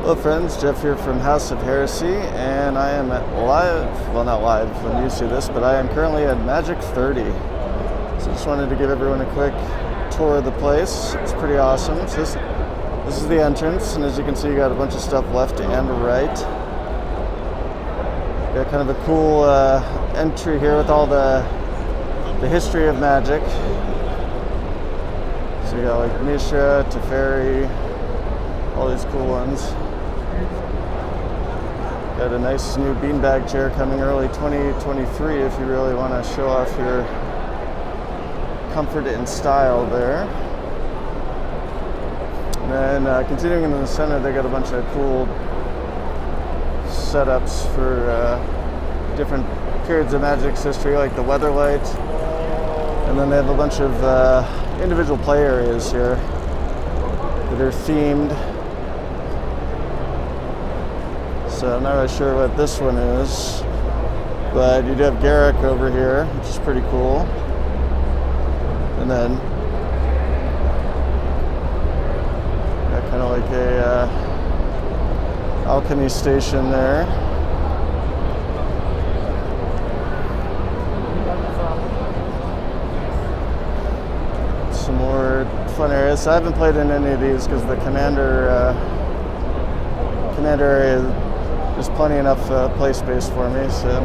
Hello friends, Jeff here from House of Heresy, and I am not live when you see this, but I am currently at Magic 30. So just wanted to give everyone a quick tour of the place. It's pretty awesome. So this is the entrance, and as you can see, you got a bunch of stuff left and right. Got kind of a cool entry here with all the history of Magic. So you got like Mishra, Teferi, all these cool ones. Got a nice new beanbag chair coming early 2023 if you really want to show off your comfort and style there. And then continuing in the center, they got a bunch of cool setups for different periods of Magic's history, like the Weatherlight. And then they have a bunch of individual play areas here that are themed. So I'm not really sure what this one is, but you do have Garruk over here, which is pretty cool. And then got kind of like a alchemy station there. Some more fun areas. So I haven't played in any of these because the commander area. There's plenty enough play space for me, so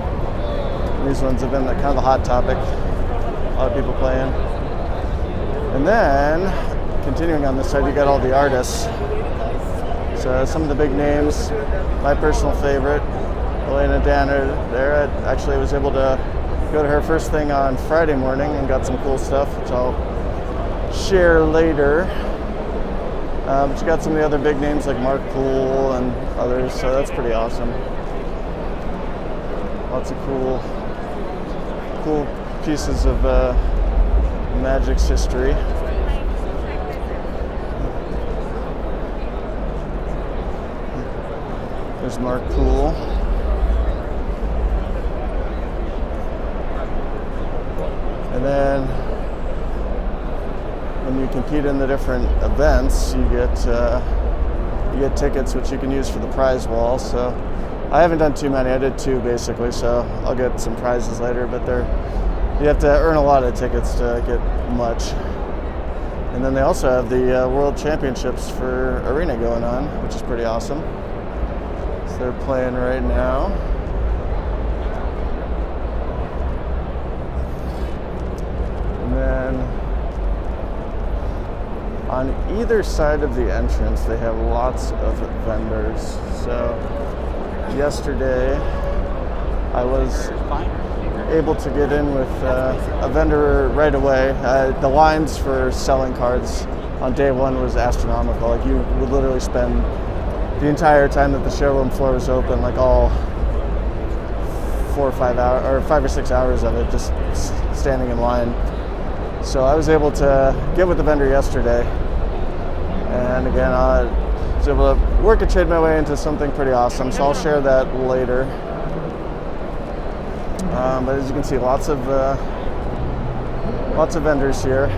these ones have been kind of a hot topic. A lot of people playing. And then, continuing on this side, you got all the artists. So some of the big names. My personal favorite, Elena Danner there. I actually was able to go to her first thing on Friday morning and got some cool stuff, which I'll share later. But you got some of the other big names like Mark Poole and others, so that's pretty awesome. Lots of cool pieces of Magic's history. There's Mark Poole. And then when you compete in the different events, you get tickets which you can use for the prize wall. So I haven't done too many. I did 2 basically, so I'll get some prizes later, but you have to earn a lot of tickets to get much. And then they also have the World Championships for Arena going on, which is pretty awesome. So they're playing right now. And then on either side of the entrance, they have lots of vendors. So yesterday, I was able to get in with a vendor right away. The lines for selling cards on day one was astronomical. Like you would literally spend the entire time that the showroom floor was open, like all 4 or 5 hours, or 5 or 6 hours of it, just standing in line. So I was able to get with the vendor yesterday, and again, I was able to work and trade my way into something pretty awesome, so I'll share that later. But as you can see, lots of vendors here.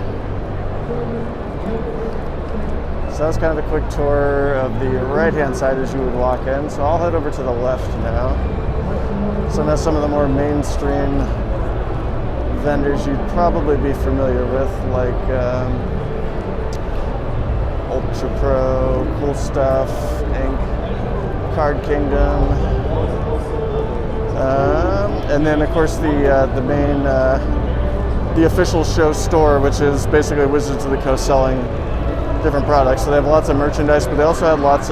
So that's kind of a quick tour of the right-hand side as you would walk in. So I'll head over to the left now. So now some of the more mainstream vendors you'd probably be familiar with, like Ultra Pro, Cool Stuff, Inc., Card Kingdom, and then of course the main, the official show store, which is basically Wizards of the Coast selling different products. So they have lots of merchandise, but they also have lots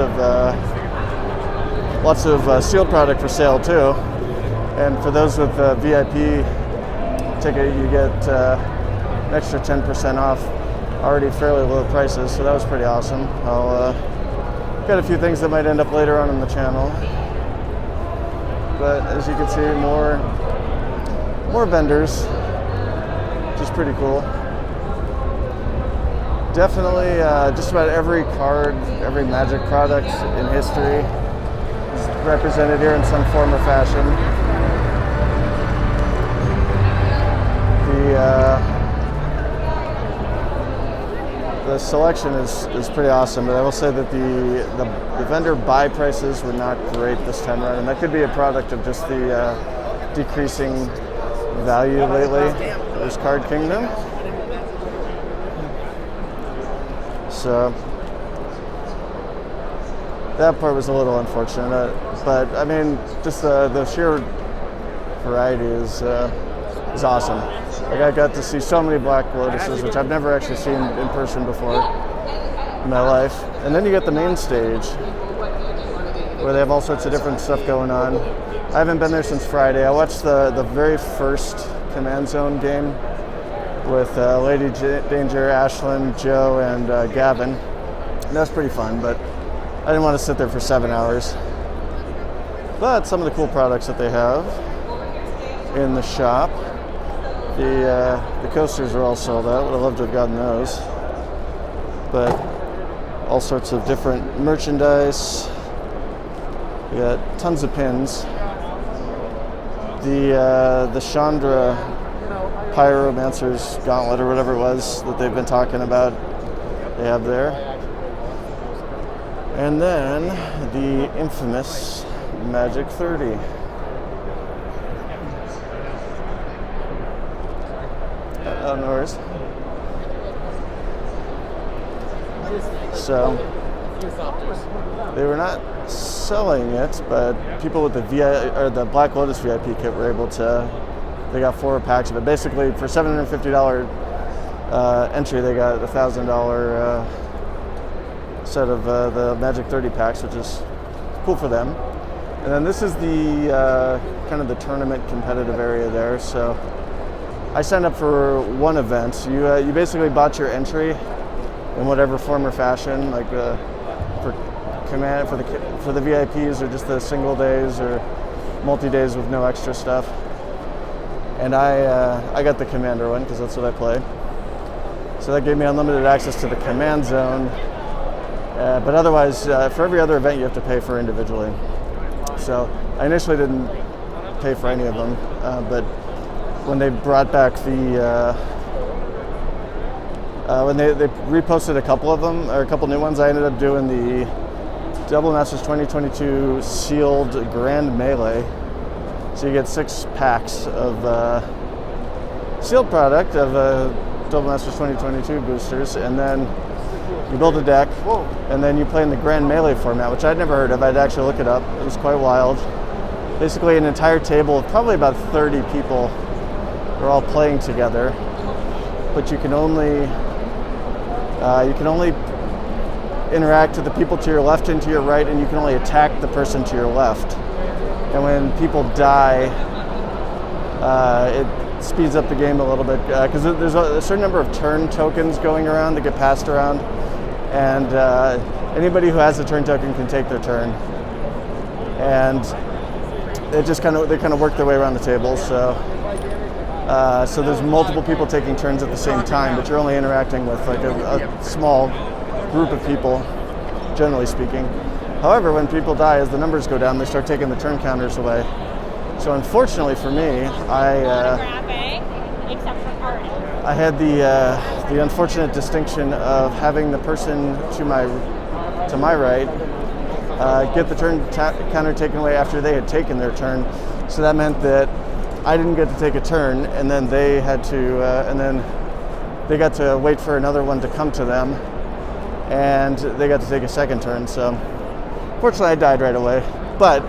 of sealed product for sale too. And for those with VIP ticket, you get an extra 10% off already fairly low prices, so that was pretty awesome. I'll got a few things that might end up later on in the channel, but as you can see, more vendors, which is pretty cool. Definitely just about every card, every Magic product in history is represented here in some form or fashion. The the selection is pretty awesome, but I will say that the vendor buy prices were not great this time around, and that could be a product of just the decreasing value lately. There's Card Kingdom. So that part was a little unfortunate, but I mean, just the sheer variety is awesome. Like, I got to see so many Black Lotuses, which I've never actually seen in person before in my life. And then you get the main stage, where they have all sorts of different stuff going on. I haven't been there since Friday. I watched the very first Command Zone game with Lady Danger, Ashlyn, Joe, and Gavin. And that was pretty fun, but I didn't want to sit there for 7 hours. But some of the cool products that they have in the shop. The coasters are all sold out. Would have loved to have gotten those. But all sorts of different merchandise. We got tons of pins. The Chandra Pyromancer's Gauntlet, or whatever it was that they've been talking about, they have there. And then the infamous Magic 30. Oh, no worries. So they were not selling it, but people with the Black Lotus VIP kit were able to. They got 4 packs of it. Basically, for $750 entry, they got a $1,000 set of the Magic 30 packs, which is cool for them. And then this is the kind of the tournament competitive area there. So I signed up for one event. You basically bought your entry in whatever form or fashion, like for command for the VIPs, or just the single days or multi-days with no extra stuff. And I got the Commander one because that's what I play. So that gave me unlimited access to the Command Zone. But otherwise, for every other event, you have to pay for individually. So I initially didn't pay for any of them, but when they brought back when they reposted a couple of them, or a couple new ones, I ended up doing the Double Masters 2022 sealed Grand Melee. So you get 6 packs of sealed product of Double Masters 2022 boosters, and then you build a deck, and then you play in the Grand Melee format, which I'd never heard of. I'd actually look it up. It was quite wild. Basically an entire table of probably about 30 people are all playing together, but you can only interact with the people to your left and to your right, and you can only attack the person to your left. And when people die, it speeds up the game a little bit, because there's a certain number of turn tokens going around that get passed around, and anybody who has a turn token can take their turn. And they kind of work their way around the table. So there's multiple people taking turns at the same time, but you're only interacting with like a small group of people, generally speaking. However, when people die, as the numbers go down, they start taking the turn counters away. So unfortunately for me, I had the unfortunate distinction of having the person to my right get the turn counter taken away after they had taken their turn. So that meant that I didn't get to take a turn, and then they had to, and then they got to wait for another one to come to them, and they got to take a second turn. So fortunately, I died right away. But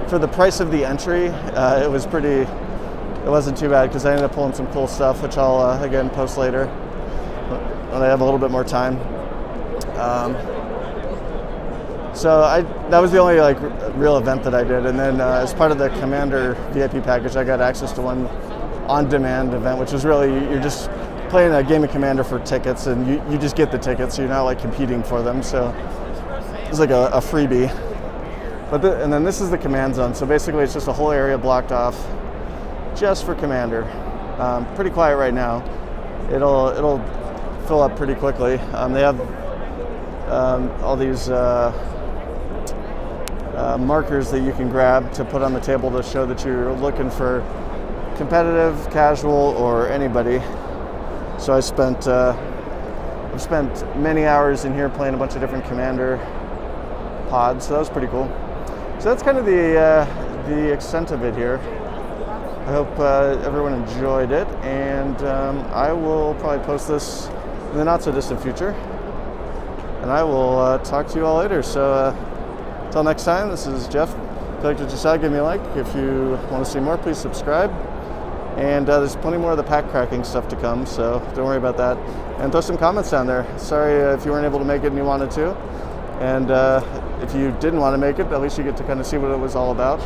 for the price of the entry, it wasn't too bad, because I ended up pulling some cool stuff, which I'll again post later when I have a little bit more time. So that was the only like real event that I did, and then as part of the Commander VIP package, I got access to one on-demand event, which is really, you're just playing a game of Commander for tickets, and you just get the tickets, so you're not like competing for them. So it's like a freebie. And then this is the Command Zone. So basically, it's just a whole area blocked off just for Commander. Pretty quiet right now. It'll fill up pretty quickly. They have all these markers that you can grab to put on the table to show that you're looking for competitive, casual, or anybody. So I spent a I've spent many hours in here playing a bunch of different Commander pods, so that was pretty cool. So that's kind of the extent of it here. I hope everyone enjoyed it, and I will probably post this in the not so distant future. And I will talk to you all later. So until next time, this is Jeff. If you liked what you saw, give me a like. If you want to see more, please subscribe. And there's plenty more of the pack cracking stuff to come, so don't worry about that. And throw some comments down there. Sorry if you weren't able to make it and you wanted to. And if you didn't want to make it, at least you get to kind of see what it was all about.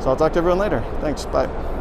So I'll talk to everyone later. Thanks. Bye.